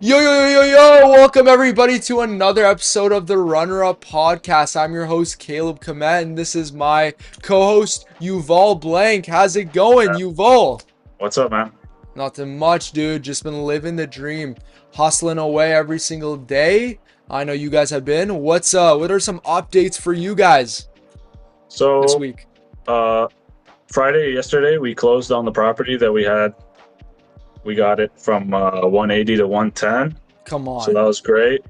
Yo, yo, yo, yo, yo! Welcome everybody to another episode of the Runner Up Podcast. I'm your host, Caleb Komet, and this is my co-host, Yuval Blank. How's it going, Yuval? What's up, man? Nothing much, dude. Just been living the dream, hustling away every single day. I know you guys have been. What are some updates for you guys this So, week? uh, yesterday, we closed on the property that we had. We got it from 180 to 110. Come So that on. was great.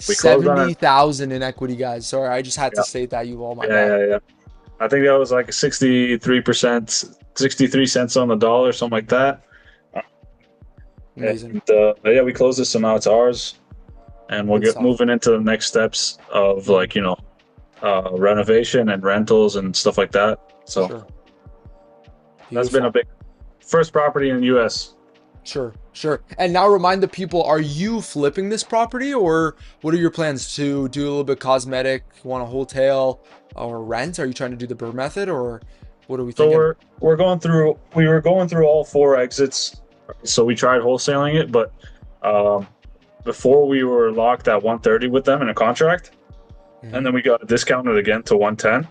We closed on it. 70,000 in equity, guys. Sorry, I just had to Yeah, state that, Yuval. My yeah, bad. yeah, yeah. I think that was like 63%, 63 cents on the dollar, something like that. Amazing. And yeah, we closed it, so now it's ours. And we'll Good get stuff. moving into the next steps of Mhm. renovation and rentals and stuff like that. So Sure. that's been a Beautiful. big first property in the US. Sure, sure. And now remind the people, are you flipping this property or what are your plans to do a little bit cosmetic, want a wholesale or rent? Are you trying to do the Burr method or what are we So thinking? we were going through all four exits. So we tried wholesaling it, but um, before we were locked at 130 with them in a contract, and Hmm. then we got discounted again to 110.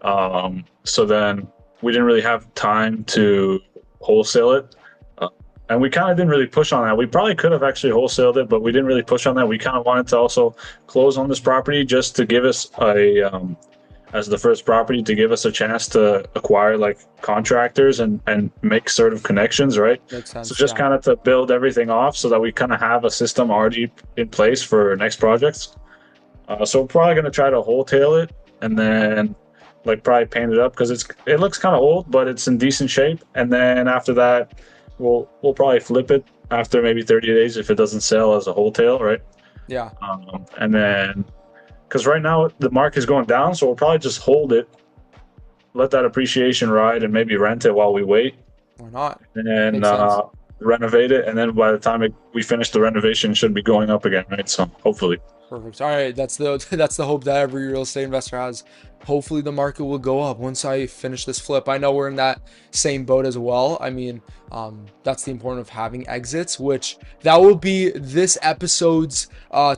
Hmm. So then we didn't really have time to wholesale it. Uh, and we kind of didn't really push on that. We probably could have actually wholesaled it, but we didn't really push on that. We kind of wanted to also close on this property just to give us as the first property to give us a chance to acquire like contractors and make sort of connections, right? Makes So sense. just Yeah. kind of to build everything off so that we kind of have a system already in place for next projects. So we're probably going to try to wholesale it and then like probably paint it up because it looks kind of old, but it's in decent shape. And then after that, we'll probably flip it after maybe 30 days if it doesn't sell as a wholesale, right? Yeah. And then because right now the market is going down, so we'll probably just hold it, let that appreciation ride, and maybe rent it while we wait, Why not? and then Makes sense. renovate it. And then by the time we finish the renovation, it should be going up again, right? So hopefully. Perfect. All right, that's the that's the hope that every real estate investor has. Hopefully the market will go up once I finish this flip. I know we're in that same boat as well. I mean, that's the importance of having exits, which that will be this episode's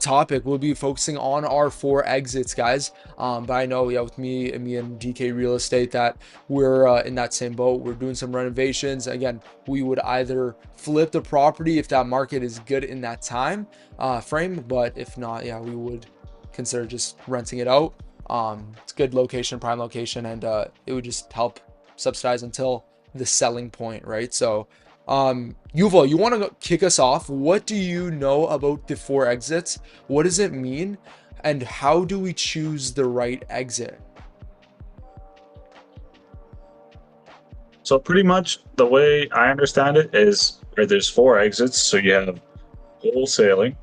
topic. We'll be focusing on our four exits, guys. But I know, yeah, with me and DK Real Estate, that we're in that same boat. We're doing some renovations. Again, we would either flip the property if that market is good in that time frame, but if not, yeah, we would consider just renting it out. It's good location, prime location, and it would just help subsidize until the selling point, right? So, Yuval, you want to kick us off? What do you know about the four exits? What does it mean? And how do we choose the right exit? So pretty much the way I understand it is, right, there's four exits. So you have wholesaling,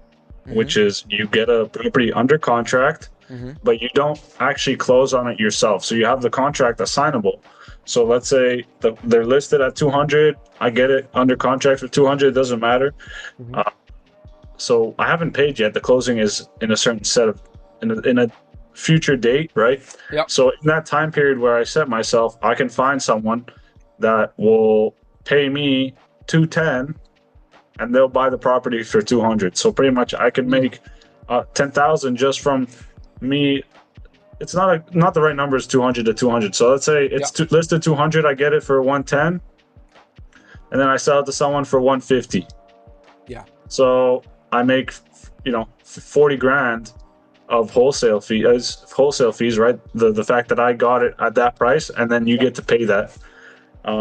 Mm-hmm. which is you get a property under contract, Mm-hmm. but you don't actually close on it yourself. So you have the contract assignable. So let's say they're listed at 200. I get it under contract for 200. It doesn't matter. Mm-hmm. Uh, so I haven't paid yet. The closing is in a certain set of in a future date, right? Yep. So in that time period where I set myself, I can find someone that will pay me 210 and they'll buy the property for 200. So pretty much I can Mm. make 10,000 just from me. It's not the right number is 200 to 200. So let's say Yeah. it's listed 200, I get it for 110 and then I sell it to someone for 150. Yeah. So I make 40 grand of wholesale fees, right? The fact that I got it at that price and then you Yep. get to pay that.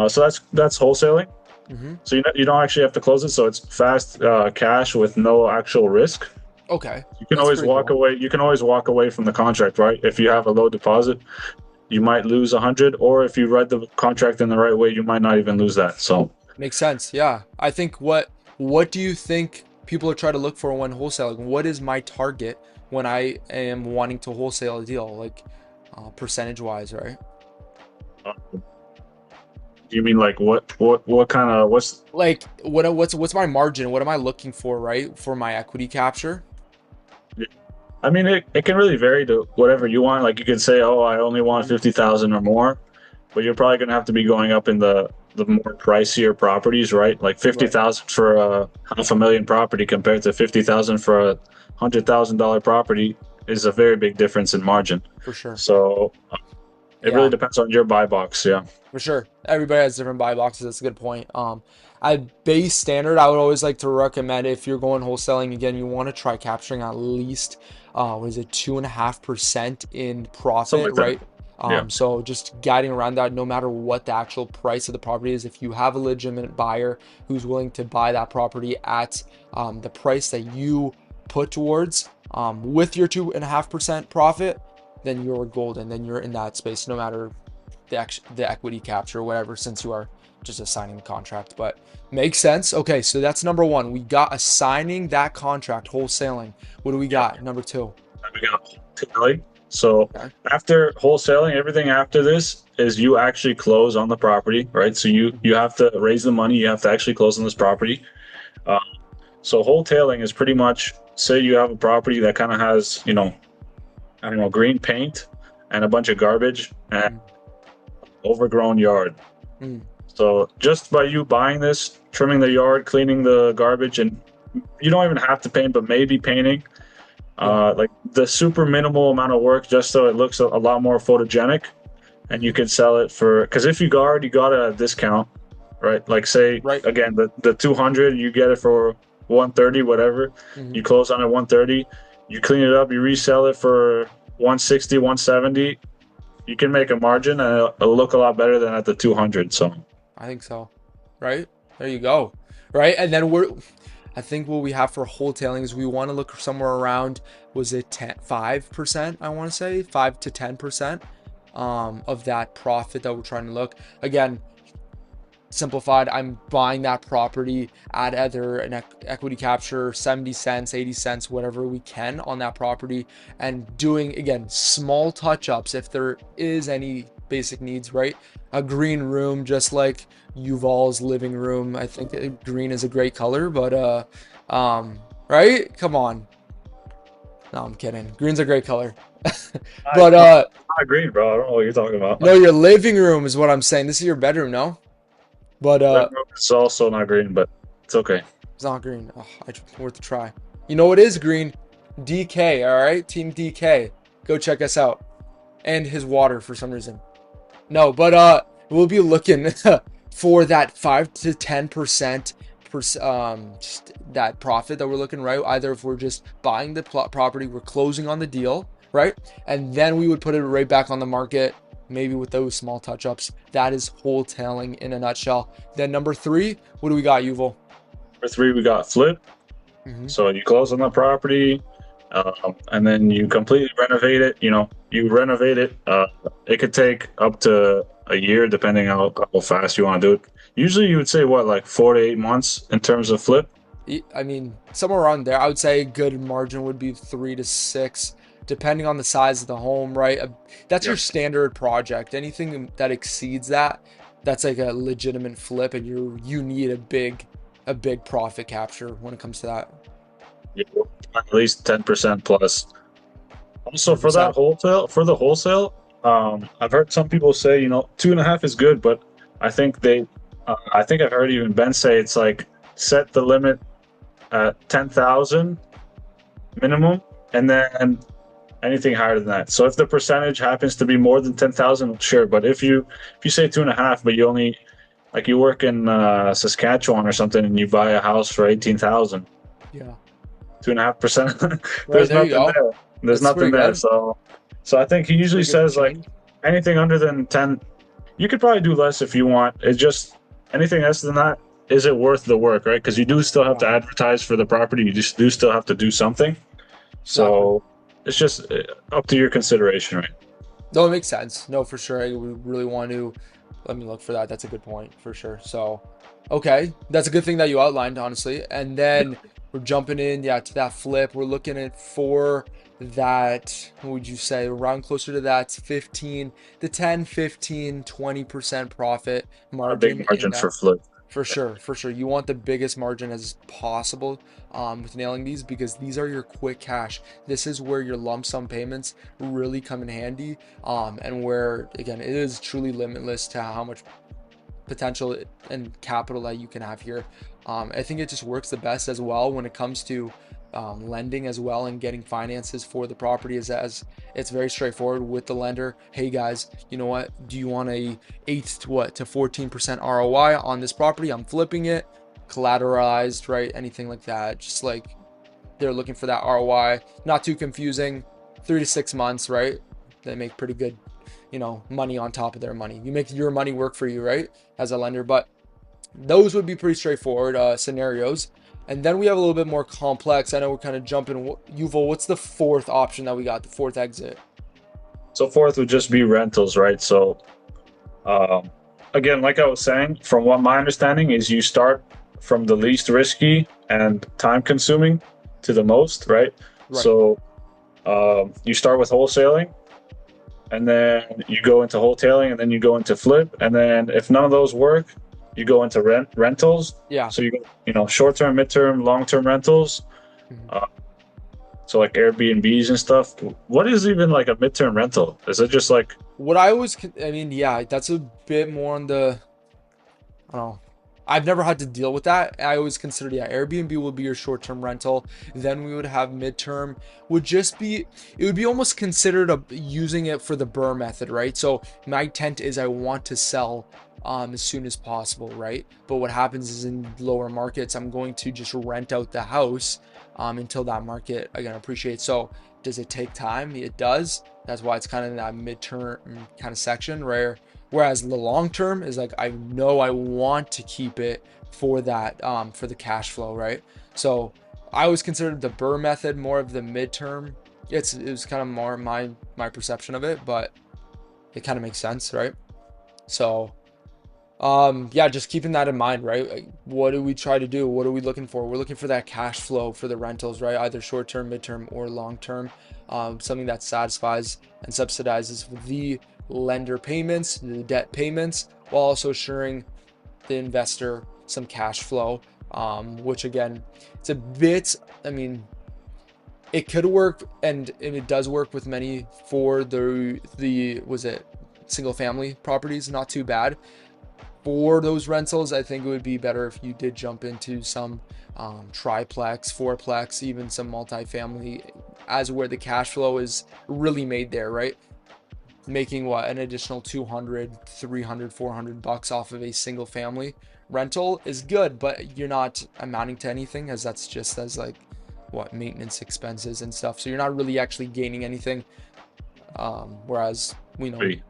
So that's wholesaling. Mm-hmm. So you don't actually have to close it. So it's fast cash with no actual risk. Okay. You can That's always pretty walk cool. away. You can always walk away from the contract, right? If you have a low deposit, you might lose 100, or if you read the contract in the right way, you might not even lose that. So Makes sense. Yeah. I think what do you think people are trying to look for when wholesaling? What is my target when I am wanting to wholesale a deal, like percentage wise, right? uh, you mean like what kind of what's Like what's my margin? What am I looking for, right? For my equity capture? I mean, it can really vary to whatever you want. Like you could say, oh, I only want 50,000 or more, but you're probably gonna have to be going up in the more pricier properties, right? Like Right. 50,000 for a $500,000 property compared to 50,000 for a $100,000 property is a very big difference in margin. For sure. So it really Yeah. depends on your buy box. Yeah. For sure. Everybody has different buy boxes. That's a good point. At base standard, I would always like to recommend if you're going wholesaling again, you want to try capturing at least, what is it, 2.5% in Something profit, like that. right? Yeah. So just guiding around that, no matter what the actual price of the property is, if you have a legitimate buyer who's willing to buy that property at the price that you put towards, with your 2.5% profit, then you're golden. Then you're in that space, no matter the equity capture or whatever, since you are just assigning the contract. But makes sense. Okay, so that's number one. We got assigning that contract, wholesaling. What do we Yeah. got? Number two. And we got wholesaling. So Okay. after wholesaling, everything after this is you actually close on the property, right? So you have to raise the money. You have to actually close on this property. Uh, so wholesaling is pretty much, say you have a property that kind of has, I don't know, green paint and a bunch of garbage and Mm, overgrown yard. mm, So just by you buying this, trimming the yard, cleaning the garbage, and you don't even have to paint, but maybe painting, yeah. like the super minimal amount of work, just so it looks a lot more photogenic, and you Hmm. can sell it for. Because if you already got it at a discount, right? Like say Right. again, the 200, you get it for 130, whatever. Hmm. You close on it 130. You clean it up, you resell it for 160, 170. You can make a margin, and it'll look a lot better than at the 200. So I think so. Right. There you go. Right. And then I think what we have for wholetailing is we want to look somewhere around, was it 5%? I want to say 5 to 10% of that profit that we're trying to look. Again, simplified, I'm buying that property at either an equity capture, 70 cents, 80 cents, whatever we can on that property, and doing, again, small touch ups if there is any basic needs, right? A green room, just like Yuval's living room. I think green is a great color, but right? Come on. No, I'm kidding. Green's a great color. I But not green, bro. I don't know what you're talking about. no, your living room is what I'm saying. This is your bedroom, no? But Living room is also not green, but it's okay. it's not green. Oh, worth a try. You know what is green? DK, all right? Team DK. Go check us out. And his water for some reason. No, but we'll be looking for that 5 to 10% just that profit that we're looking, right? Either if we're just buying the property, we're closing on the deal, right? And then we would put it right back on the market, maybe with those small touch-ups. That is wholetailing in a nutshell. Then number three, what do we got, Yuval? For three, we got flip. Mm-hmm. So you close on the property, and then you completely renovate it. You renovate it. It could take up to a year, depending on how fast you want to do it. Usually, you would say what, like 4 to 8 months in terms of flip. I mean, somewhere around there. I would say a good margin would be 3 to 6, depending on the size of the home, right? That's your Yep. standard project. Anything that exceeds that, that's like a legitimate flip, and you need a big profit capture when it comes to that. At least 10% plus. Also, for that 100%. wholesale, for the wholesale, I've heard some people say, 2.5 is good, but I think I've heard even Ben say it's like set the limit at 10,000 minimum, and then anything higher than that. So if the percentage happens to be more than 10,000, sure. But if you say 2.5, but you only like you work in Saskatchewan or something, and you buy a house for 18,000, Yeah. 2.5%, Right, there's there you nothing go. there. There's That's nothing pretty there. good. So I think he That's usually pretty good says like change. anything under than 10. You could probably do less if you want. It's just anything less than that. Is it worth the work, right? Because you do still have Yeah, to advertise for the property. You just do still have to do something. exactly. So it's just up to your consideration, right? No, it makes sense. No, for sure. I would really want to let me look for that. That's a good point for sure. So, okay, that's a good thing that you outlined, honestly. And then we're jumping in, yeah, to that flip. We're looking at for that, what would you say, around closer to that 15, the 10, 15, 20% profit A big margin in margin for that. flip. For sure, for sure. You want the biggest margin as possible with nailing these, because these are your quick cash. This is where your lump sum payments really come in handy, and where, again, it is truly limitless to how much potential and capital that you can have here. I think it just works the best as well when it comes to lending as well and getting finances for the property is as it's very straightforward with the lender. Hey guys, you know what? Do you want a 8 to 14% ROI on this property? I'm flipping it, collateralized, right? Anything like that. Just like they're looking for that ROI, not too confusing. 3 to 6 months, right? They make pretty good, money on top of their money. You make your money work for you, right? As a lender, but those would be pretty straightforward scenarios. And then we have a little bit more complex. I know we're kind of jumping. Yuval, what's the fourth option that we got? The fourth exit. So fourth would just be rentals, right? So um, again, like I was saying, from what my understanding is, you start from the least risky and time consuming to the most, right? Right. So you start with wholesaling, and then you go into wholesaling, and then you go into flip, and then if none of those work, you go into rentals. Yeah. So you go, short-term, mid-term, long-term rentals. Mhm. Uh, so like Airbnbs and stuff. What is even like a midterm rental? Is it just like What I always, I mean, yeah, that's a bit more on the, I don't know. I've never had to deal with that. I always considered, yeah, Airbnb would be your short-term rental. Then we would have midterm, would just be, it would be almost considered using it for the Burr method, right? So my intent is I want to sell as soon as possible, right? But what happens is in lower markets, I'm going to just rent out the house until that market again appreciates. So does it take time? It does. That's why it's kind of in that midterm kind of section where whereas the long term is like I know I want to keep it for that for the cash flow, right? So I always considered the Burr method more of the midterm. It was kind of more my perception of it, but it kind of makes sense, right? So yeah, just keeping that in mind, right? Like, what do we try to do? What are we looking for? We're looking for that cash flow for the rentals, right? Either short term, midterm, or long term. Something that satisfies and subsidizes the lender payments, the debt payments, while also assuring the investor some cash flow. Which again, it's a bit, I mean, it could work and it does work with many for the was it single family properties, not too bad for those rentals. I think it would be better if you did jump into some triplex, fourplex, even some multifamily, as where the cash flow is really made there, right? Making what an additional 200, 300, $400 off of a single family rental is good, but you're not amounting to anything as that's just as like what maintenance expenses and stuff. So you're not really actually gaining anything. Whereas we know wait,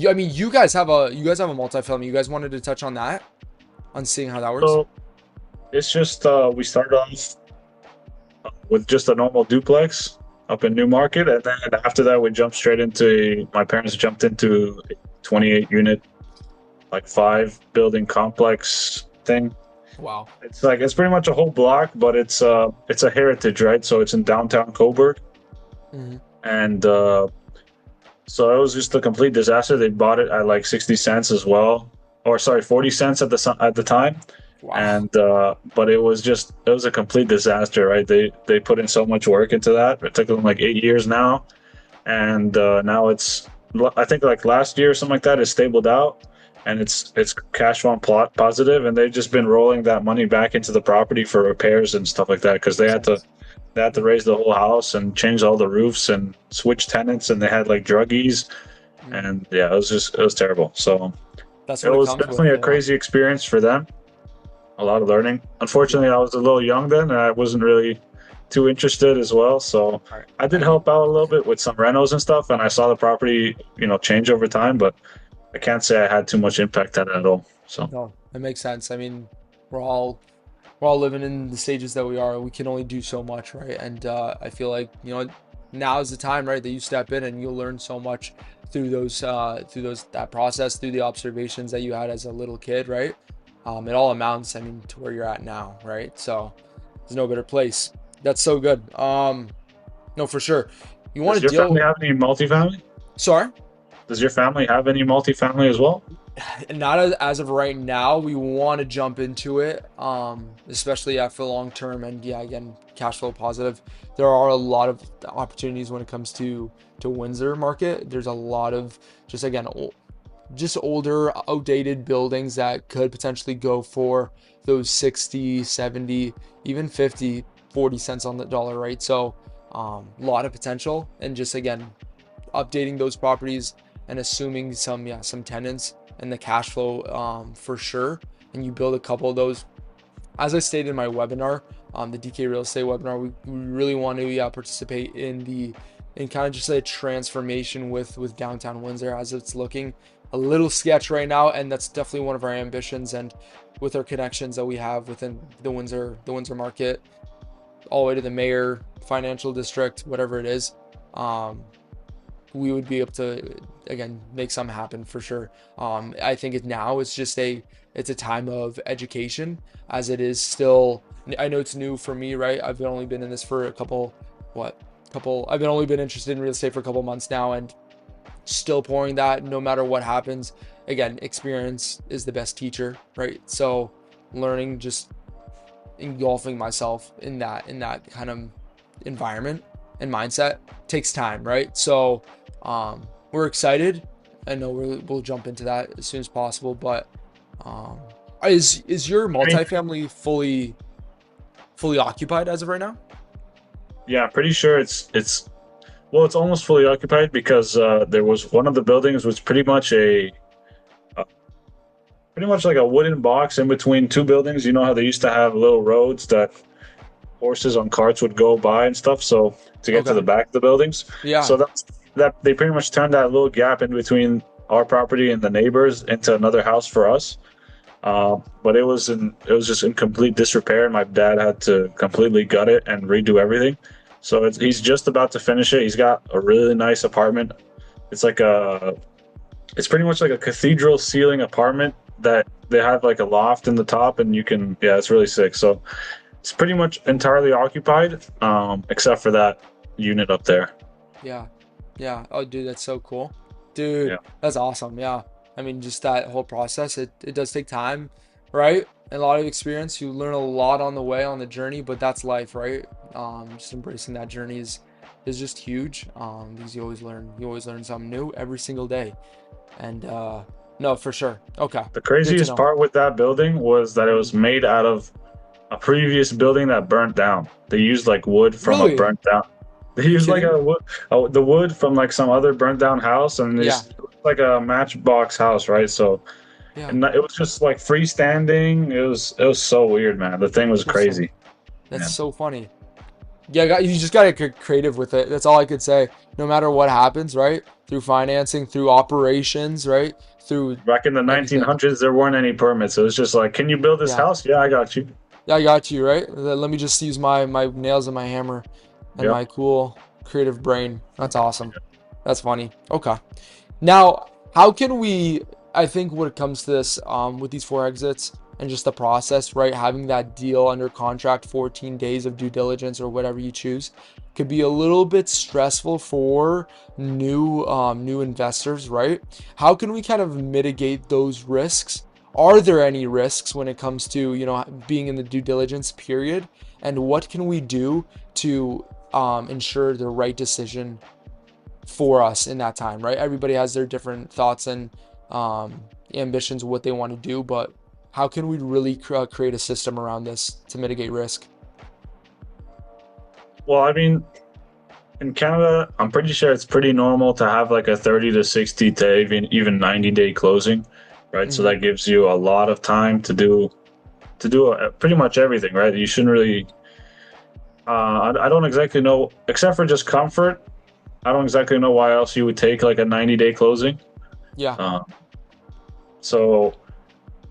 I mean, you guys have a multifamily. You guys wanted to touch on that, on seeing how that works. so it's just we started off with just a normal duplex up in Newmarket, and then after that we jumped straight into my parents jumped into a 28 unit like 5 building complex thing. Wow. It's pretty much a whole block, but it's a heritage, right? So it's in downtown Coburg, Hmm. and so it was just a complete disaster. They bought it at like 60 cents as well, or sorry, 40 cents at the time, Wow. and but it was a complete disaster, right? They put in so much work into that. It took them like 8 years now, and now I think like last year or something like that, it's stabled out, and it's cash flow plot positive, and they've just been rolling that money back into the property for repairs and stuff like that because Makes sense. they had to raise the whole house and change all the roofs and switch tenants, and they had like druggies, Mm. and yeah, it was terrible. So That's it what it was comes with. definitely a Yeah. crazy experience for them. A lot of learning. Yeah. Unfortunately, I was a little young then, and I wasn't really too interested as well. So All right. I did I mean, help out a little bit with some renos and stuff, and I saw the property, change over time. But I can't say I had too much impact on it at all. So no, it makes sense. I mean, we're all we're all living in the stages that we are. We can only do so much, right? And I feel like now is the time, right, that you step in and you'll learn so much through those that process, through the observations that you had as a little kid, right? It all amounts, I mean, to where you're at now, right? So there's no better place. That's so good. No, for sure. You want does to your deal? family have any multifamily? Sorry. Does your family have any multifamily as well? Not as of right now. We want to jump into it, especially for long term and yeah, again, cash flow positive. There are a lot of opportunities when it comes to Windsor market. There's a lot of just again just older, outdated buildings that could potentially go for those 60, 70, even 50, 40 cents on the dollar, right? So, a lot of potential, and just again, updating those properties and assuming some tenants and the cash flow, for sure. And you build a couple of those. As I stated in my webinar, the DK Real Estate webinar, we really want to participate in kind of just a transformation with downtown Windsor, as it's looking a little sketch right now, and that's definitely one of our ambitions. And with our connections that we have within the Windsor market, all the way to the mayor, financial district, whatever it is, um, we would be able to again make something happen for sure. I think it's just it's a time of education, as it is still. I know it's new for me, right? I've only been in this for a couple, what, couple. I've been only been interested in real estate for a couple months now, and still pouring that. No matter what happens, again, experience is the best teacher, right? So learning, just engulfing myself in that kind of environment and mindset takes time, right? So we're excited. I know we'll jump into that as soon as possible, but um, is your I mean, multifamily fully occupied as of right now? yeah, pretty sure it's well, it's almost fully occupied because there was one of the buildings was uh, pretty much like a wooden box in between two buildings. You know how they used to have little roads that horses on carts would go by and stuff. So to get to Okay. the back of the buildings, Yeah. so that they pretty much turned that little gap in between our property and the neighbors into another house for us. But it was just in complete disrepair, and my dad had to completely gut it and redo everything. So he's just about to finish it. He's got a really nice apartment. It's like a it's pretty much like a cathedral ceiling apartment that they have like a loft in the top, and you can yeah, it's really sick. So it's pretty much entirely occupied, except for that unit up there. Yeah. Yeah. Oh, dude, that's so cool. Dude, Yeah. that's awesome. Yeah. I mean, just that whole process, it does take time, right? And a lot of experience. You learn a lot on the way, on the journey, but that's life, right? Just embracing that journey is just huge. Because you always learn something new every single day. And no, for sure. Okay. The Good to craziest know. part with that building was that it was made out of a previous building that burnt down. They used like wood from a Really? burnt down. They Are you used like kidding? the wood from like some other burnt down house, and Yeah. it's like a matchbox house, right? So, Yeah. and it was just like freestanding. It was so weird, man. The thing was Interesting. crazy. That's Yeah. so funny. Yeah, you just gotta get creative with it. That's all I could say. No matter what happens, right? Through financing, through operations, right? Through Back in the everything. 1900s, there weren't any permits. It was just like, can you build this Yeah. house? Yeah, I got you. Yeah, I got you, right? Let me just use my nails and my hammer and Yep. my cool creative brain. That's awesome. That's funny. Okay. Now, how can we, I think when it comes to this, with these four exits and just the process, right? Having that deal under contract, 14 days of due diligence or whatever you choose, could be a little bit stressful for new investors, right? How can we kind of mitigate those risks? Are there any risks when it comes to, being in the due diligence period? And what can we do to ensure the right decision for us in that time, right? Everybody has their different thoughts and ambitions of what they want to do, but how can we really create a system around this to mitigate risk? Well, I mean, in Canada, I'm pretty sure it's pretty normal to have like a 30 to 60 to even 90-day closing, right? So Hmm. that gives you a lot of time to do pretty much everything, right? You shouldn't really. I don't exactly know, except for just comfort. I don't exactly know why else you would take like a 90-day closing. Yeah. Uh, so,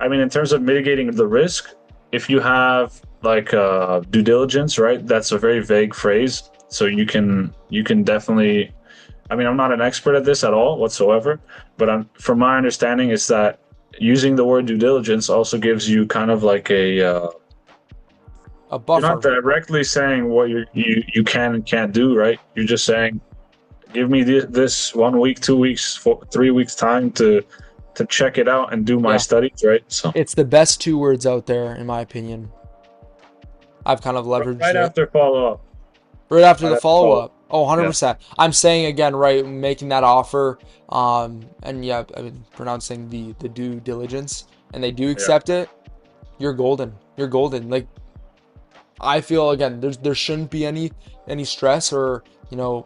I mean, in terms of mitigating the risk, if you have like due diligence, right? That's a very vague phrase. So you can definitely. I mean, I'm not an expert at this at all whatsoever, but from my understanding, is that using the word due diligence also gives you kind of like A you're not buffer. directly saying what you can and can't do, right? You're just saying, give me this 1 week, 2 weeks, 3 weeks time to check it out and do my Yeah. studies, right? So It's the best two words out there, in my opinion. I've kind of leveraged right it after follow up, right after right the after follow follow up. up. Oh, Yeah, 100%. I'm saying again, right, making that offer, and yeah, I mean, pronouncing the due diligence, and they do yeah. accept it, you're golden. You're golden. Like, I feel again, there shouldn't be any stress or,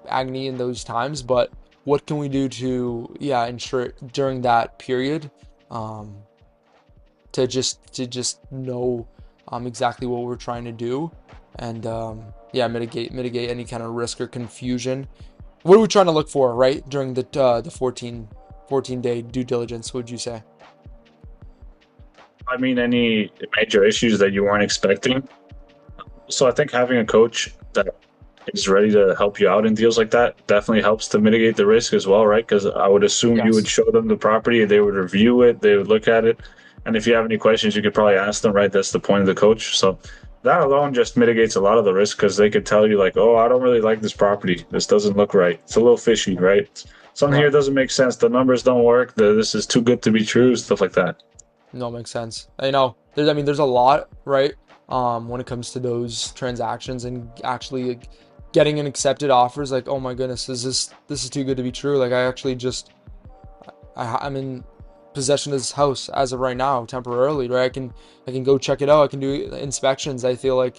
agony in those times, but what can we do to, yeah, ensure during that period, um, to just know exactly what we're trying to do, and yeah, mitigate any kind of risk or confusion. What are we trying to look for, right, during the 14 day due diligence, would you say? I mean, any major issues that you weren't expecting. So I think having a coach that is ready to help you out in deals like that definitely helps to mitigate the risk as well, right? Because I would assume you would Yes. show them the property, they would review it, they would look at it, and if you have any questions, you could probably ask them, right? That's the point of the coach. So that alone just mitigates a lot of the risk because they could tell you like, oh, I don't really like this property. This doesn't look right. It's a little fishy, right? Something here Right. doesn't make sense. The numbers don't work. This is too good to be true. Stuff like that. No, makes sense. I mean, there's a lot, right? When it comes to those transactions and actually, like, getting an accepted offers, like, oh my goodness, this is too good to be true. Like, I actually just I'm in possession of this house as of right now, temporarily, right? I can go check it out. I can do inspections. I feel like,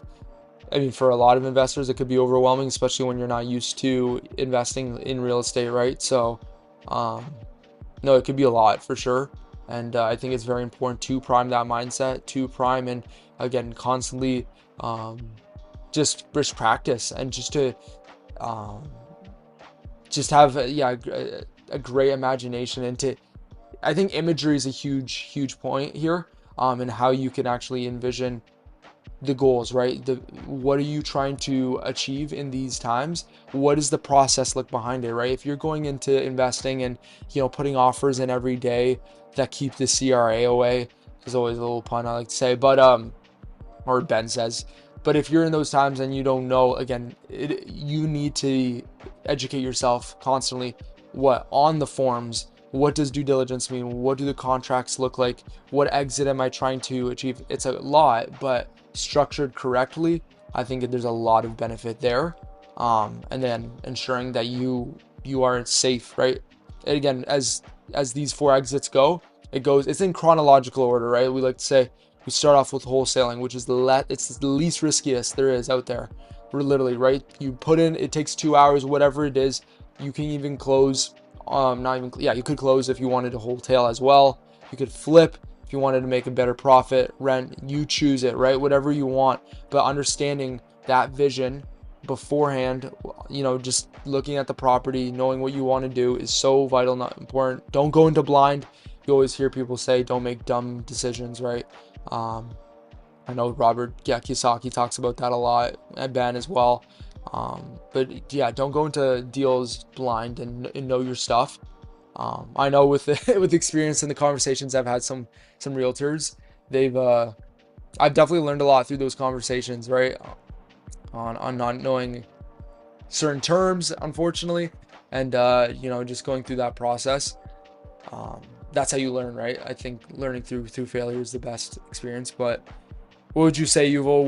I mean, for a lot of investors, it could be overwhelming, especially when you're not used to investing in real estate, right? So, um, no, it could be a lot for sure. And I think it's very important to prime that mindset, to prime and again, constantly, um, just practice and um, just have yeah, a great imagination and to I think imagery is a huge point here, and how you can actually envision the goals, right? What are you trying to achieve in these times? What does the process look behind it, right? If you're going into investing and putting offers in every day that keep the CRA away, there's always a little pun I like to say, but or Ben says. But if you're in those times and you don't know, again, you need to educate yourself constantly. What on the forms? What does due diligence mean? What do the contracts look like? What exit am I trying to achieve? It's a lot, but structured correctly, I think there's a lot of benefit there. And then ensuring that you are safe, right? And again, as these four exits go, it's in chronological order, right? We like to say we start off with wholesaling, which is it's the least riskiest there is out there. We're literally right. You put in, it takes 2 hours, whatever it is. You can even close. Not even yeah. You could close if you wanted to wholesale as well. You could flip if you wanted to make a better profit. Rent, you choose it, right? Whatever you want. But understanding that vision beforehand, just looking at the property, knowing what you want to do is so vital, not important. Don't go into blind. You always hear people say, "Don't make dumb decisions," right? Um, I know Robert, yeah, Kiyosaki talks about that a lot, and Ben as well. But yeah, don't go into deals blind and know your stuff. I know with with experience in the conversations I've had some realtors, they've I've definitely learned a lot through those conversations, right? On not knowing certain terms, unfortunately, and just going through that process. Um, that's how you learn, right? I think learning through failure is the best experience, but what would you say, Yuval?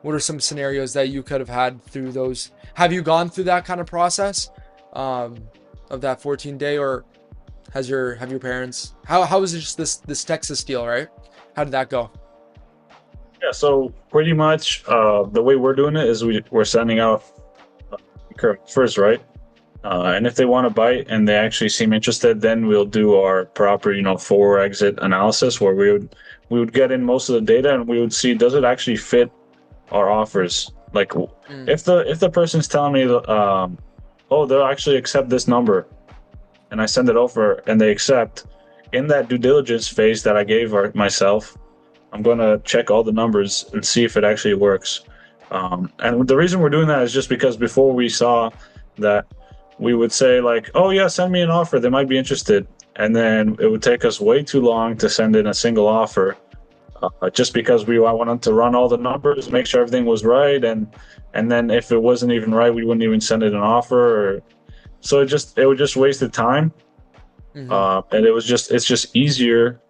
What are some scenarios that you could have had through those? Have you gone through that kind of process, um, of that 14 day, or have your parents? How was it just this Texas deal, right? How did that go? Yeah, so pretty much the way we're doing it is we're sending out first, right? And if they want to bite and they actually seem interested, then we'll do our proper, four exit analysis where we would get in most of the data and we would see does it actually fit our offers. Like Mm, if the person's telling me, oh, they'll actually accept this number, and I send it over and they accept, in that due diligence phase that I gave myself, I'm gonna check all the numbers and see if it actually works. And the reason we're doing that is just because before we saw that we would say like, "Oh yeah, send me an offer. They might be interested," and then it would take us way too long to send in a single offer, just because I wanted to run all the numbers, make sure everything was right, and then if it wasn't even right, we wouldn't even send it an offer. So it would just waste the time, mm-hmm. and it's just easier,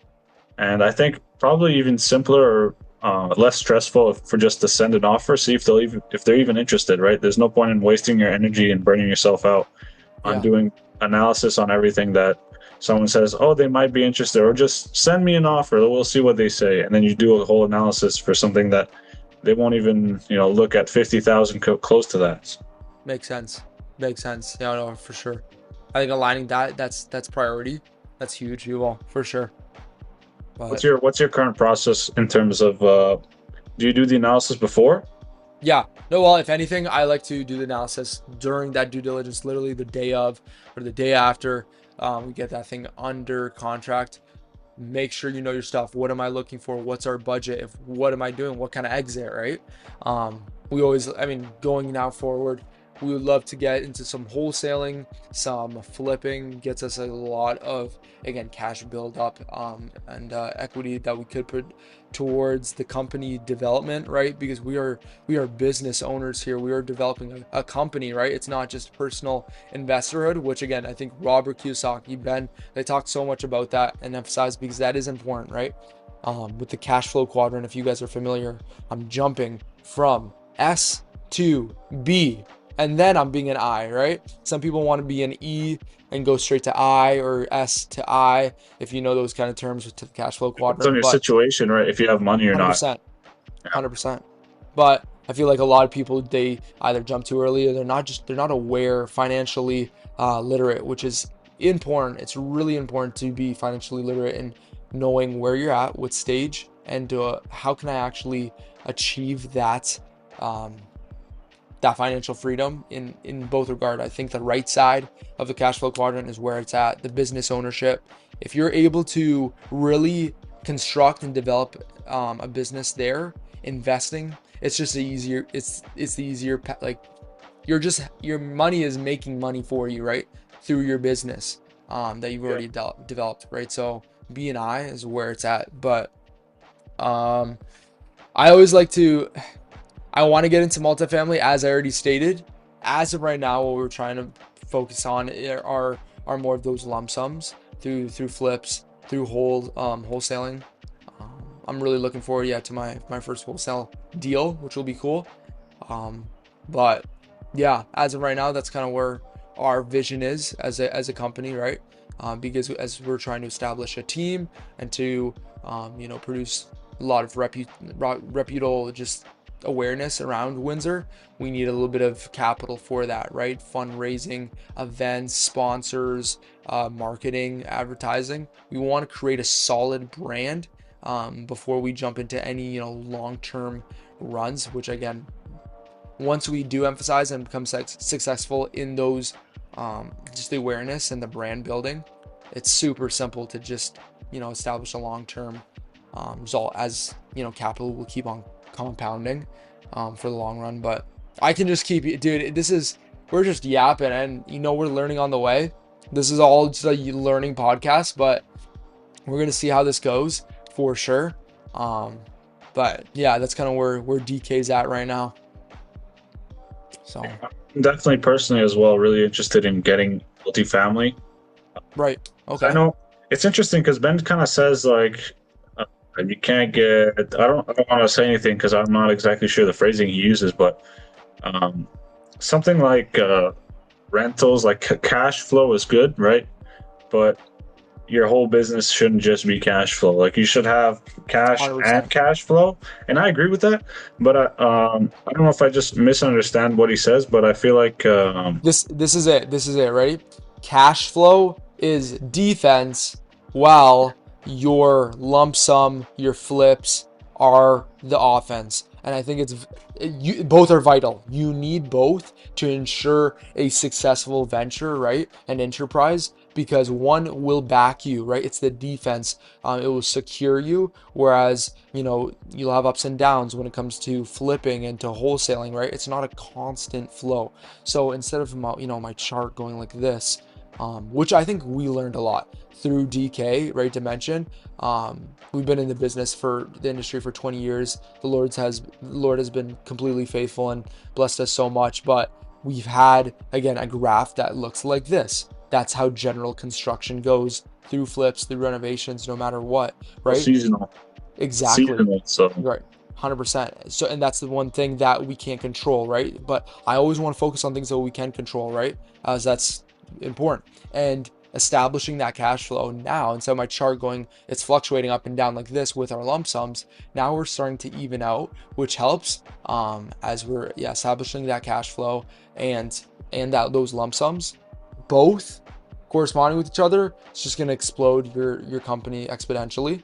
and I think probably even simpler less stressful for just to send an offer, see if they're even interested, right? There's no point in wasting your energy and burning yourself out on Yeah. doing analysis on everything that someone says, oh, they might be interested, or just send me an offer, we'll see what they say. And then you do a whole analysis for something that they won't even, look at 50,000 close to that. Makes sense. Makes sense. Yeah, no, for sure. I think aligning that's priority. That's huge, you all, for sure. What's But your current process in terms of do you do the analysis before? yeah, no, well, if anything, I like to do the analysis during that due diligence, literally the day of or the day after we get that thing under contract. Make sure you know your stuff. What am I looking for? What's our budget? If what am I doing? What kind of exit, right? We always, I mean, going now forward, we would love to get into some wholesaling, some flipping. Gets us a lot of, again, cash build up and equity that we could put towards the company development, right? Because we are business owners here. We are developing a company, right? It's not just personal investorhood, which again, I think Robert Kiyosaki, Ben, they talked so much about that and emphasized because that is important, right? With the cash flow quadrant, if you guys are familiar, I'm jumping from S to B, and then I'm being an I, right? Some people want to be an E and go straight to I, or S to I, if you know those kind of terms to the cash flow Depends on quadrant. your But situation, right? If you have money or not. 100%, 100%. But I feel like a lot of people, they either jump too early, or they're not aware, financially literate, which is important. It's really important to be financially literate and knowing where you're at, what stage, and how can I actually achieve um, that financial freedom in both regard. I think the right side of the cash flow quadrant is where it's at, the business ownership. If you're able to really construct and develop a business there, investing, it's just easier. It's the easier, like, your money is making money for you, right? Through your business that you've Yeah. already developed, right? So B and I is where it's at. But um, I always like to I want to get into multifamily, as I already stated. As of right now, what we're trying to focus on are more of those lump sums through flips, through wholesaling. I'm really looking forward, yeah, to my first wholesale deal, which will be cool. Um, but yeah, as of right now, that's kind of where our vision is as a company, right? Because as we're trying to establish a team and to produce a lot of reputable just awareness around Windsor, we need a little bit of capital for that, right? Fundraising, events, sponsors, marketing, advertising. We want to create a solid brand before we jump into any long-term runs, which again, once we do emphasize and become successful in those, just the awareness and the brand building, it's super simple to just establish a long-term result, as capital will keep on compounding for the long run. But I can just keep, dude, we're just yapping, and we're learning on the way. This is all just a learning podcast, but we're gonna see how this goes for sure. But yeah, that's kind of where DK's at right now. So I'm definitely personally as well really interested in getting multifamily. right, I okay, know it's interesting because Ben kind of says like uh, you can't get. I don't want to say anything because I'm not exactly sure the phrasing he uses, but um, something like rentals, like cash flow is good, right? But your whole business shouldn't just be cash flow. Like you should have cash and 100%. cash flow, and I agree with that. But I don't know if I just misunderstand what he says, but I feel like This is it. This is it. Ready? Cash flow is defense, while your lump sum, your flips are the offense. And I think both are vital. You need both to ensure a successful venture, right? An enterprise, because one will back you, right? It's the defense. It will secure you. Whereas, you'll have ups and downs when it comes to flipping and to wholesaling, right? It's not a constant flow. So instead of my chart going like this, which I think we learned a lot through DK, right? Dimension. We've been in the business for the industry for 20 years. The Lord has been completely faithful and blessed us so much. But we've had, again, a graph that looks like this. That's how general construction goes through flips, through renovations, no matter what, right? seasonal. Exactly. seasonal. So Right. 100%. So, and that's the one thing that we can't control, right? But I always want to focus on things that we can control, right? As that's important. And establishing that cash flow now, instead of my chart going, it's fluctuating up and down like this with our lump sums, now we're starting to even out, which helps as we're establishing that cash flow and that those lump sums, both corresponding with each other. It's just going to explode your company exponentially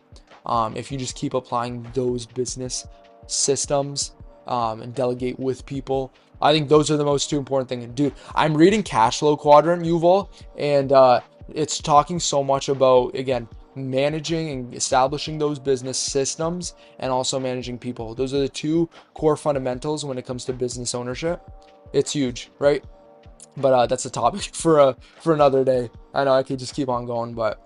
if you just keep applying those business systems and delegate with people. I think those are the most two important things. Dude, I'm reading Cash Flow Quadrant, Yuval, and it's talking so much about, again, managing and establishing those business systems and also managing people. Those are the two core fundamentals when it comes to business ownership. It's huge, right? But that's a topic for another day. I know I could just keep on going, but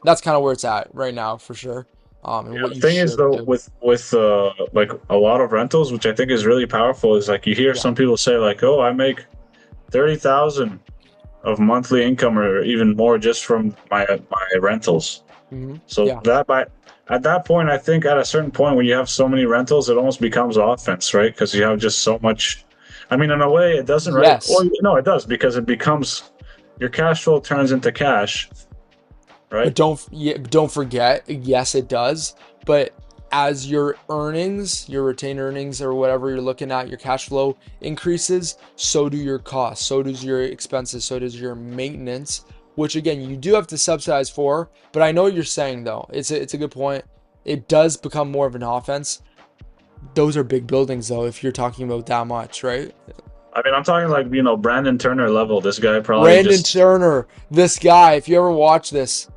that's kind of where it's at right now for sure. And yeah, what the you thing is should though, do. with like a lot of rentals, which I think is really powerful, is like you hear Yeah. some people say like, "Oh, I make 30,000 of monthly income or even more just from my rentals." So Yeah. that by at that point, I think at a certain point when you have so many rentals, it almost becomes offense, right? Because you have just so much. I mean, in a way, it doesn't, right? Well, Yes. no, it does because it becomes your cash flow turns into cash, But right? don't forget, yes, it does. But as your earnings, your retained earnings or whatever you're looking at, your cash flow increases, so do your costs, so does your expenses, so does your maintenance, which again, you do have to subsidize for. But I know what you're saying though. It's a good point. It does become more of an offense. Those are big buildings though, if you're talking about that much, right? I mean, I'm talking like Brandon Turner level. This guy probably Brandon just Turner, this guy, if you ever watch this,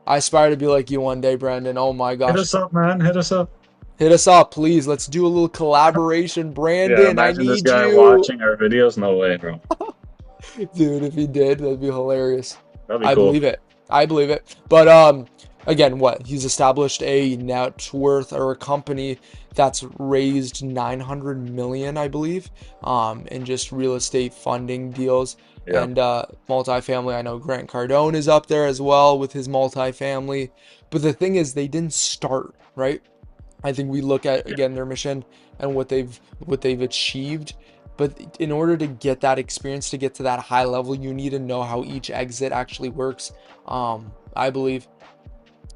I aspire to be like you one day, Brandon. Oh my hit gosh. us up, man. Hit us up. Hit us up, please. Let's do a little collaboration. Yeah, Brandon, I imagine this need guy you. watching our videos. No way, bro. Dude, if he did, that'd be hilarious. That'd be I cool. believe it. I believe it. But again, what? He's established a net worth or a company that's raised 900 million, I believe, in just real estate funding deals Yeah, and multifamily. I know Grant Cardone is up there as well with his multifamily. But the thing is, they didn't start, right? I think we look at yeah. again their mission and what they've achieved. But in order to get that experience, to get to that high level, you need to know how each exit actually works. I believe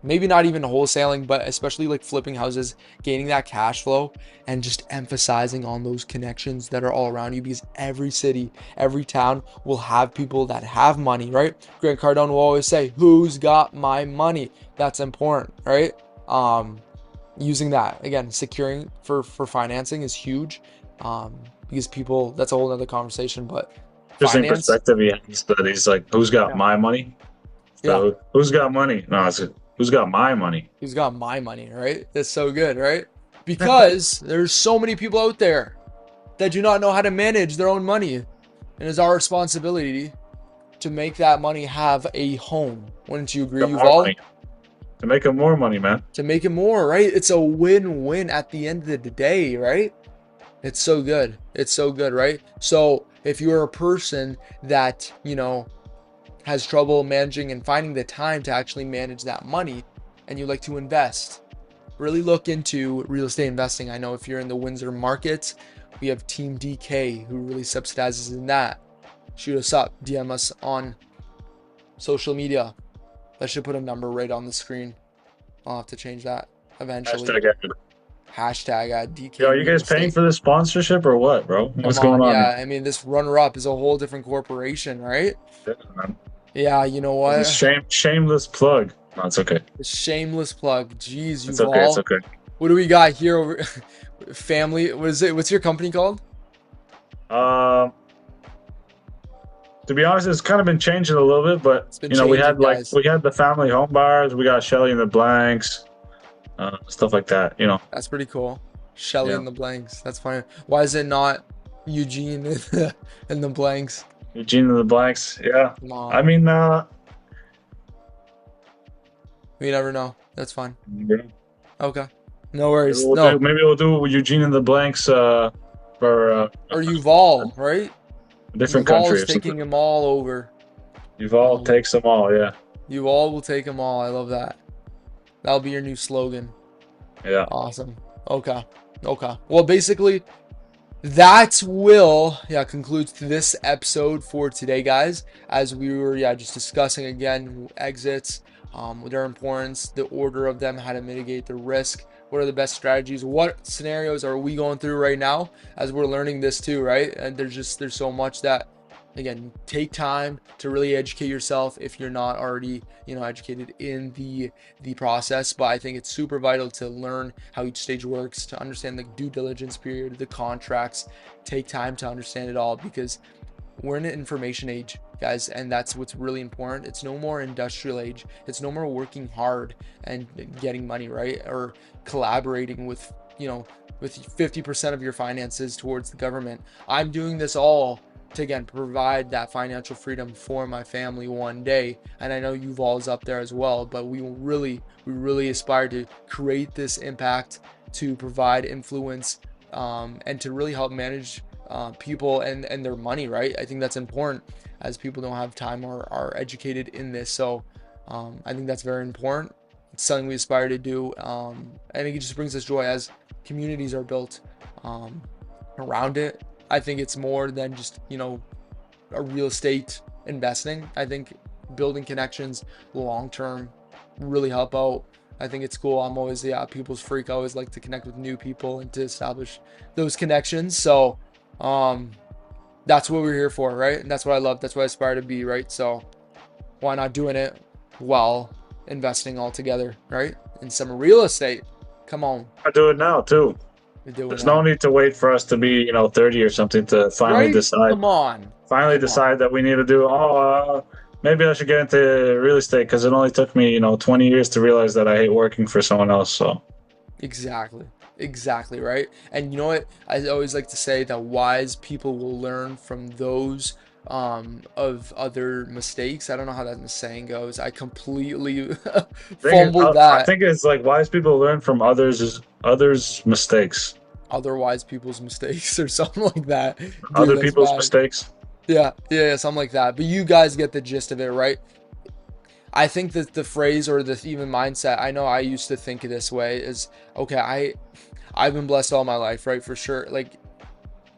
maybe not even wholesaling, but especially like flipping houses, gaining that cash flow, and just emphasizing on those connections that are all around you because every city, every town will have people that have money, right? Grant Cardone will always say, "Who's got my money?" That's important, right? Using that again, securing for financing is huge because people, that's a whole other conversation, but Interesting finance, perspective he has. That he's like, "Who's got yeah, my money?" yeah, So who's got money? No, it's who's got my money. who's got my money, right? That's so good, right? Because there's so many people out there that do not know how to manage their own money, and it's our responsibility to make that money have a home. Wouldn't you agree, Got more Yuval? money to make him more money, man. To make it more, right? It's a win-win at the end of the day, right? It's so good. It's so good, right? So if you're a person that, has trouble managing and finding the time to actually manage that money and you like to invest, really look into real estate investing. I know if you're in the Windsor market, we have Team DK who really subsidizes in that. Shoot us up, DM us on social media. I should put a number right on the screen. I'll have to change that eventually. Hashtag Epic. Hashtag at Yo, DK are you Real guys paying Estate. for this sponsorship or what, bro? Come What's going on, on here? yeah. I mean, this runner up is a whole different corporation, right? Yeah, man. Yeah, you know It's a what? shameless plug. No, it's okay. Shameless plug. Jeez, It's okay. It's Yuval. okay. What do we got here over family? What is it? What's your company called? Um, to be honest, it's kind of been changing a little bit, but It's been we changing, had guys. we had the family home bars. We got Shelly in the blanks, stuff like that. That's pretty cool. Shelly Yeah. in the blanks. That's funny. Why is it not Eugene in the blanks? Eugene in the blanks. Yeah. Come I on. mean, We never know. That's fine. maybe Okay. No worries. No. we'll do Eugene in the blanks for Or Yuval, right? a different Yuval country is or something. taking them all over. Yuval takes them all. Yeah. Yuval will take them all. I love that. That'll be your new slogan. Yeah. Awesome. Okay. Okay. Well, basically, that will, yeah, concludes this episode for today, guys. As we were, yeah, just discussing again exits, their importance, the order of them, how to mitigate the risk, what are the best strategies, what scenarios are we going through right now as we're learning this too, right? And there's so much that, again, take time to really educate yourself if you're not already, educated in the process. But I think it's super vital to learn how each stage works, to understand the due diligence period, the contracts. Take time to understand it all, because we're in an information age, guys, and that's what's really important. It's no more industrial age. It's no more working hard and getting money, right? Or collaborating with, with 50% of your finances towards the government. I'm doing this all to, again, provide that financial freedom for my family one day. And I know Yuval's up there as well, but we really aspire to create this impact, to provide influence, and to really help manage people and their money, right? I think that's important, as people don't have time or are educated in this. So I think that's very important. It's something we aspire to do. And it just brings us joy as communities are built around it. I think it's more than just, a real estate investing. I think building connections long term really help out. I think it's cool. I'm always, yeah, people's freak. I always like to connect with new people and to establish those connections. So um that's what we're here for, right? And that's what I love. That's what I aspire to be, right? So why not doing it while investing all together, right? In some real estate. Come on, I do it now too. we do it There's no now. need to wait for us to be, 30 or something to Right? Come on. finally Come on. decide that we need to do. Maybe I should get into real estate because it only took me, 20 years to realize that I hate working for someone else. So Exactly. Exactly, right? And you know what? I always like to say that wise people will learn from those of other mistakes. I don't know how that saying goes. I completely fumbled I that. think it's like wise people learn from others' mistakes, Other wise people's mistakes or something like that. Dude, other that's people's bad. mistakes. Yeah, yeah, yeah, something like that. But you guys get the gist of it, right? I think that the phrase or the even mindset, I know I used to think this way, is okay, I've been blessed all my life, right? For sure. Like,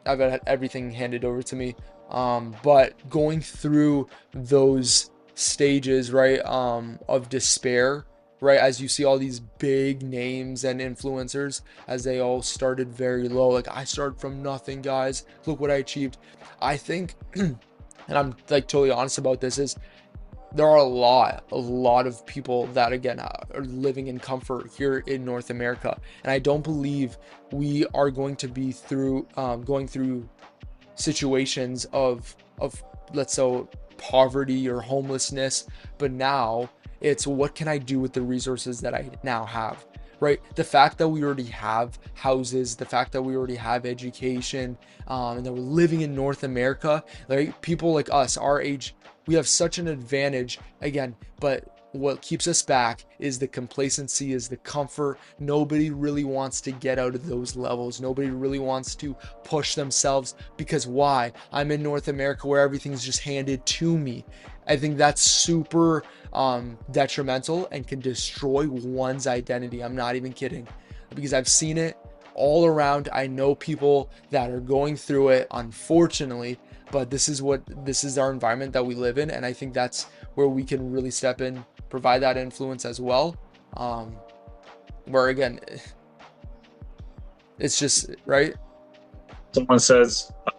I've had everything handed over to me. But going through those stages, right, of despair, right, as you see all these big names and influencers, as they all started very low. Like, I started from nothing, guys. Look what I achieved. I think, and I'm like totally honest about this, is there are a lot of people that, again, are living in comfort here in North America, and I don't believe we are going to be going through situations of let's say poverty or homelessness. But now it's, what can I do with the resources that I now have, right? The fact that we already have houses, the fact that we already have education, and that we're living in North America, like people like us, our age, we have such an advantage, again. But what keeps us back is the complacency, is the comfort. Nobody really wants to get out of those levels. Nobody really wants to push themselves, because why? I'm in North America where everything's just handed to me. I think that's super detrimental and can destroy one's identity. I'm not even kidding, because I've seen it all around. I know people that are going through it, unfortunately, but this is our environment that we live in, and I think that's where we can really step in, provide that influence as well. Um, where, again, it's just right. Someone says the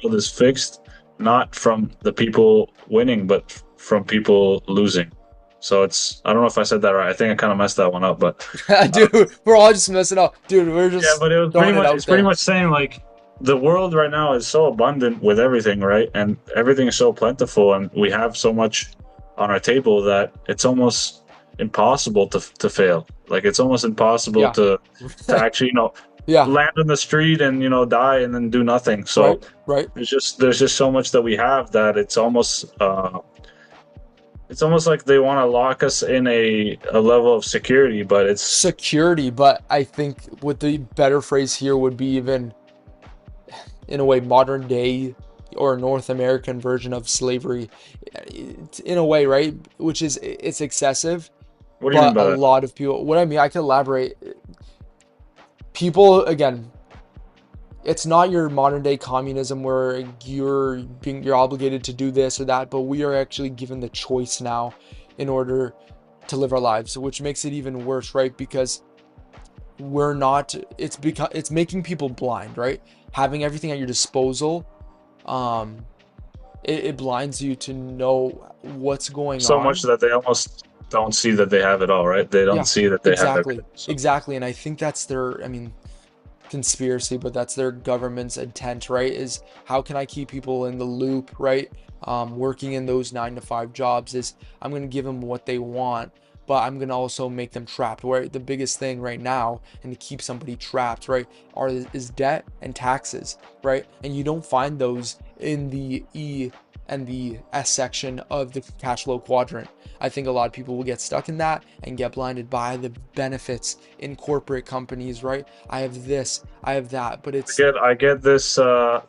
world is fixed, not from the people winning, but from people losing. So I don't know if I said that right. I think I kind of messed that one up, but uh, Dude, we're all just messing up. Dude, we're yeah, just but throwing it it's out pretty there. much saying like the world right now is so abundant with everything, right? And everything is so plentiful, and we have so much on our table that it's almost impossible to fail. Like it's almost impossible Yeah. to actually, Yeah. land on the street and die and then do nothing. So Right. Right. there's just so much that we have that it's almost like they want to lock us in a level of security, but it's Security, but I think what the better phrase here would be, even in a way, modern day or North American version of slavery, in a way, right? Which is, it's excessive, what do you mean but by a that? lot of people, what I mean, I can elaborate. people, again, it's not your modern day communism where you're obligated to do this or that, but we are actually given the choice now in order to live our lives, which makes it even worse, right? Because we're not, it's making people blind, right? Having everything at your disposal, um it blinds you to know what's going So much on. that they almost don't see that they have it all, right? They don't Yeah, see that they have exactly, everything. So exactly. And I think that's their, I mean, conspiracy, but that's their government's intent, right? Is how can I keep people in the loop, right? Working in those 9 to 5 jobs is I'm going to give them what they want, but I'm going to also make them trapped. Where the biggest thing right now, and to keep somebody trapped, right, is debt and taxes, right? And you don't find those in the E and the S section of the cash flow quadrant. I think a lot of people will get stuck in that and get blinded by the benefits in corporate companies, right? I have this, I have that, but it's I get this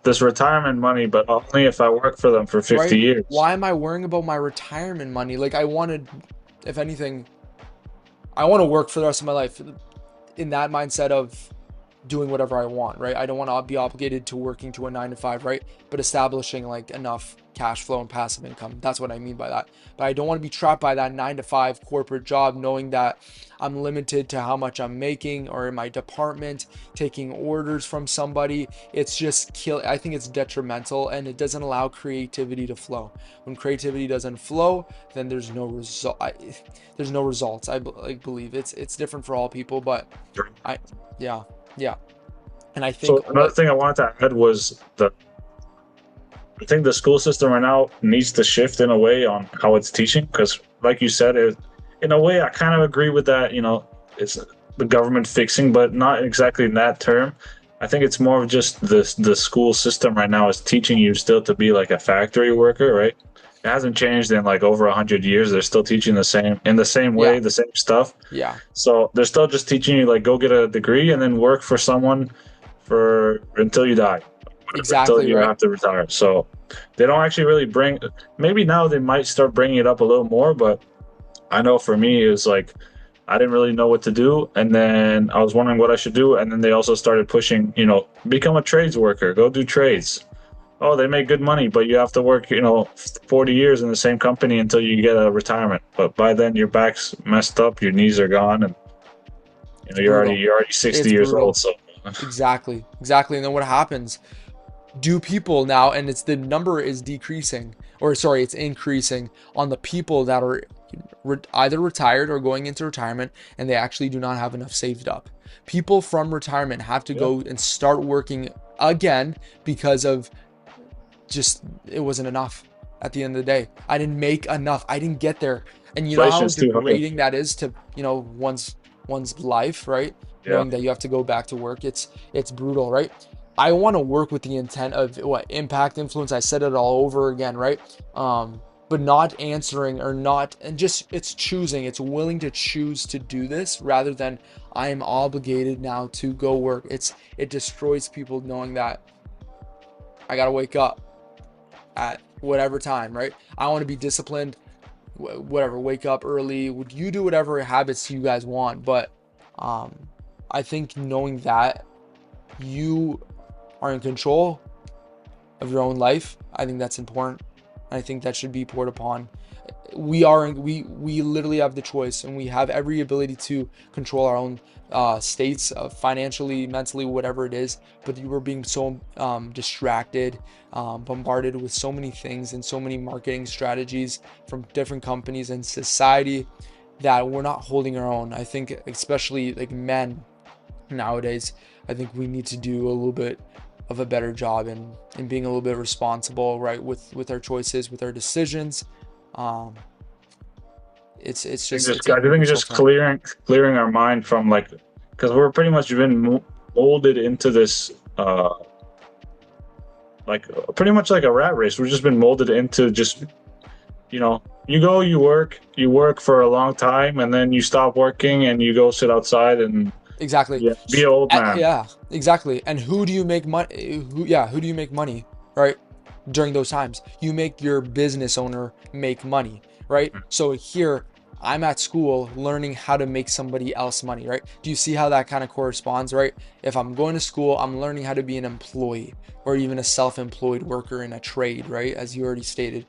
this retirement money, but only if I work for them for 50 right. years. Why am I worrying about my retirement money? Like, I wanted, if anything, I want to work for the rest of my life in that mindset of doing whatever I want, right? I don't want to be obligated to working to a 9 to 5, right? But establishing like enough cash flow and passive income. That's what I mean by that. But I don't want to be trapped by that 9 to 5 corporate job, knowing that I'm limited to how much I'm making or in my department, taking orders from somebody. It's just I think it's detrimental, and it doesn't allow creativity to flow. When creativity doesn't flow, then there's no result. There's no results. Believe it's different for all people, but I, yeah. Yeah. And I think So another what, thing I wanted to add was that I think the school system right now needs to shift in a way on how it's teaching, because, like you said, in a way, I kind of agree with that. You know, it's the government fixing, but not exactly in that term. I think it's more of just the school system right now is teaching you still to be like a factory worker, right? It hasn't changed in like over 100 years. They're still teaching the same in the same yeah, way, the same stuff. yeah, So they're still just teaching you like go get a degree and then work for someone for until you die, whatever, until exactly you right. have to retire. So they don't actually really bring. Maybe now they might start bringing it up a little more, but I know for me it was like I didn't really know what to do, and then I was wondering what I should do, and then they also started pushing, become a trades worker, go do trades. Oh, they make good money, but you have to work, 40 years in the same company until you get a retirement. But by then your back's messed up, your knees are gone, and It's you're already brutal. you're already 60 It's years old. brutal. So Exactly. Exactly. And then what happens? Do people now, and it's the number is decreasing, or sorry, it's increasing on the people that are either retired or going into retirement, and they actually do not have enough saved up. People from retirement have to yeah, go and start working again because of just it wasn't enough at the end of the day. I didn't make enough. I didn't get there. And you know how inflation's too high. degrading that is to, one's life, right? Yeah. Knowing that you have to go back to work. It's brutal, right? I want to work with the intent of what impact influence. I said it all over again, right? But not answering or not, and just it's choosing. It's willing to choose to do this rather than I am obligated now to go work. It destroys people knowing that I gotta wake up at whatever time, right? I want to be disciplined, whatever, wake up early. Would you do whatever habits you guys want? But um, I think knowing that you are in control of your own life, I think that's important. I think that should be poured upon. We literally have the choice, and we have every ability to control our own states, financially, mentally, whatever it is. But you were being so distracted, bombarded with so many things and so many marketing strategies from different companies and society that we're not holding our own. I think especially like men nowadays, I think we need to do a little bit of a better job in being a little bit responsible, right, with our choices, with our decisions. Um, it's a I think it's crucial just thing. clearing our mind from like, because we're pretty much been molded into this like pretty much like a rat race. We've just been molded into just, you go, you work for a long time, and then you stop working and you go sit outside and Exactly. yeah, be an old man. Yeah, exactly. And who do you make money? Who do you make money, right? During those times, you make your business owner make money, right? So here, I'm at school learning how to make somebody else money, right? Do you see how that kind of corresponds, right? If I'm going to school, I'm learning how to be an employee or even a self-employed worker in a trade, right? As you already stated.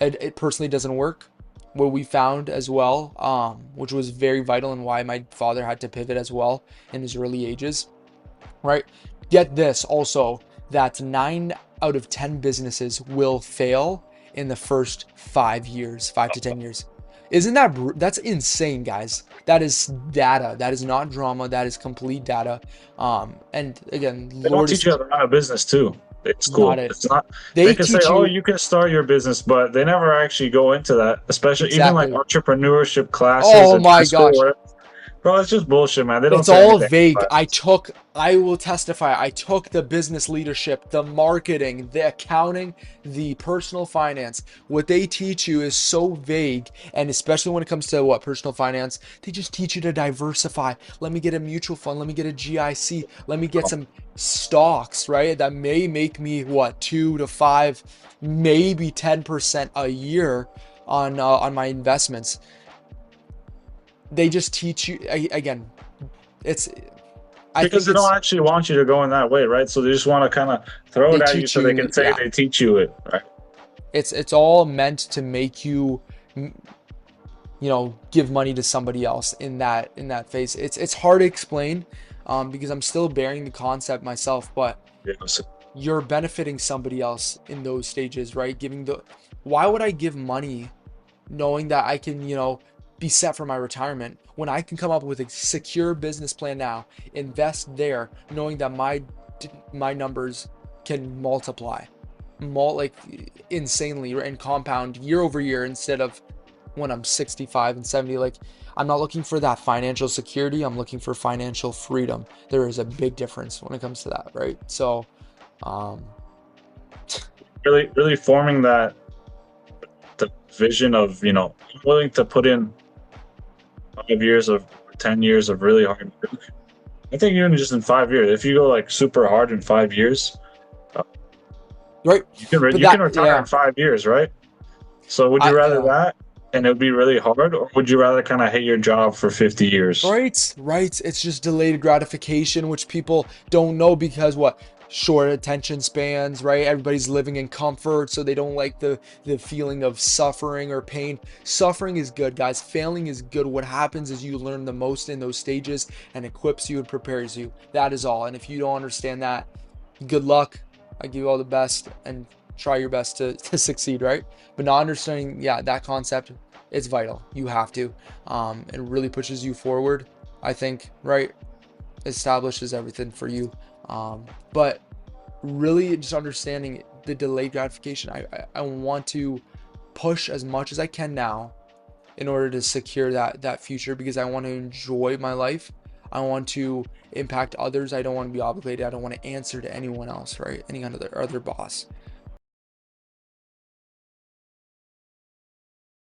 It personally doesn't work. What we found as well, which was very vital and why my father had to pivot as well in his early ages, right? Get this also, that 9 out of 10 businesses will fail in the first 5 years, 5 to 10 years. Isn't that's insane, guys? That is data. That is not drama. That is complete data. And again, They don't Lord teach is you how to run a business too. It's not cool. it. It's not. They They can say, teach "Oh, you you can start your business," but they never actually go into that. Especially even like exactly. entrepreneurship classes Oh in my high school, gosh. where bro, it's just bullshit, man. They don't It's say all anything vague. about it. I will testify, I took the business leadership, the marketing, the accounting, the personal finance. What they teach you is so vague. And especially when it comes to what personal finance, they just teach you to diversify. Let me get a mutual fund. Let me get a GIC. Let me get some stocks, right? That may make me what, 2 to 5, maybe 10% a year on my investments. They just teach you again. It's I Because think they don't it's actually want you to go in that way, right? So they just want to kind of throw they it at you teach so they you, can say yeah. they teach you it, right? It's all meant to make you, give money to somebody else in that phase. It's hard to explain, because I'm still bearing the concept myself, but Yeah, so you're benefiting somebody else in those stages, right? Why would I give money knowing that I can, be set for my retirement when I can come up with a secure business plan now, invest there, knowing that my numbers can multiply, like insanely, and compound year over year instead of when I'm 65 and 70. Like, I'm not looking for that financial security. I'm looking for financial freedom. There is a big difference when it comes to that, right? So, um, really, really forming that the vision of I'm willing to put in 5 years of 10 years of really hard work. I think even just in 5 years, if you go like super hard in 5 years, uh, right. But you can that, retire in yeah, 5 years, right? So would you rather yeah. that and it would be really hard, or would you rather kind of hate your job for 50 years? Right, right. It's just delayed gratification, which people don't know because what? Short attention spans, right? Everybody's living in comfort, so they don't like the feeling of suffering or pain. Suffering is good, guys. Failing is good. What happens is you learn the most in those stages and equips you and prepares you. That is all. And if you don't understand that, good luck. I give you all the best and try your best to succeed, right? But not understanding, yeah, that concept, it's vital. You have to. It really pushes you forward, I think, right? Establishes everything for you. But really just understanding the delayed gratification. I want to push as much as I can now in order to secure that future because I want to enjoy my life. I want to impact others. I don't want to be obligated. I don't want to answer to anyone else, right? Any other boss.